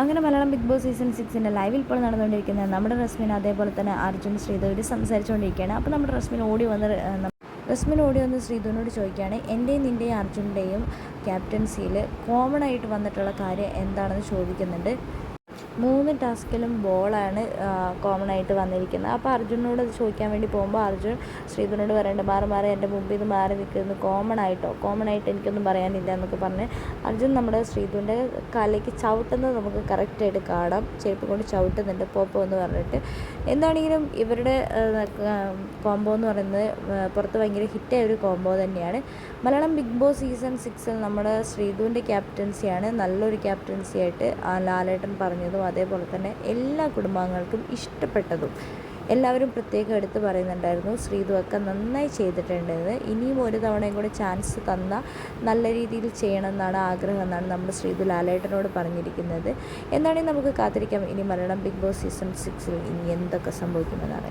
അങ്ങനെ Malayalam big boss season 6 ലൈവിൽ ഇപ്പോൾ നടന്നുകൊണ്ടിരിക്കുന്നത് നമ്മുടെ റസ്മിൻ അതേപോലെ തന്നെ അർജുൻ ശ്രീധു ഇവർ സംസാരിച്ചുകൊണ്ടിരിക്കുകയാണ്. അപ്പോൾ നമ്മുടെ റസ്മിൻ ഓടി വന്ന് ശ്രീധുവിനോട് ചോദിക്കുകയാണ്, എൻ്റെയും നിൻ്റെയും അർജുൻ്റെയും ക്യാപ്റ്റൻസിയിൽ കോമൺ ആയിട്ട് വന്നിട്ടുള്ള കാര്യം എന്താണെന്ന് ചോദിക്കുന്നുണ്ട്. 3 ടാസ്കിലും ബോളാണ് കോമൺ ആയിട്ട് വന്നിരിക്കുന്നത്. അപ്പോൾ അർജുനോട് അത് ചോദിക്കാൻ വേണ്ടി പോകുമ്പോൾ അർജുൻ ശ്രീധുവിനോട് പറയുന്നുണ്ട്, മാറി എൻ്റെ മുമ്പിൽ നിന്ന് മാറി നിൽക്കുന്നത് കോമൺ ആയിട്ട് എനിക്കൊന്നും പറയാനില്ല എന്നൊക്കെ പറഞ്ഞ് അർജുൻ നമ്മുടെ ശ്രീധുവിൻ്റെ കാലിലേക്ക് ചവിട്ടുന്നത് നമുക്ക് കറക്റ്റായിട്ട് കാണാം. ചെരുപ്പ് കൊണ്ട് ചവിട്ടുന്നുണ്ട് പോപ്പോ എന്ന് പറഞ്ഞിട്ട്. എന്താണെങ്കിലും ഇവരുടെ കോംബോ എന്ന് പറയുന്നത് പുറത്ത് ഭയങ്കര ഹിറ്റായ ഒരു കോംബോ തന്നെയാണ്. മലയാളം ബിഗ് ബോസ് സീസൺ 6 നമ്മുടെ ശ്രീധുവിൻ്റെ ക്യാപ്റ്റൻസിയാണ് നല്ലൊരു ക്യാപ്റ്റൻസി ആയിട്ട് ലാലേട്ടൻ പറഞ്ഞതും അതേപോലെ തന്നെ എല്ലാ കുടുംബാംഗങ്ങൾക്കും ഇഷ്ടപ്പെട്ടതും എല്ലാവരും പ്രത്യേകം എടുത്ത് പറയുന്നുണ്ടായിരുന്നു. ശ്രീധു ഒക്കെ നന്നായി ചെയ്തിട്ടുണ്ടെന്ന്. ഇനിയും ഒരു തവണയും കൂടി ചാൻസ് തന്നാൽ നല്ല രീതിയിൽ ചെയ്യണമെന്നാണ് ആഗ്രഹം എന്നാണ് നമ്മുടെ ശ്രീധു ലാലേട്ടനോട് പറഞ്ഞിരിക്കുന്നത്. എന്താണെങ്കിൽ നമുക്ക് കാത്തിരിക്കാം ഇനി മലയാളം ബിഗ് ബോസ് സീസൺ 6 ഇനി എന്തൊക്കെ സംഭവിക്കുമെന്നാണ്.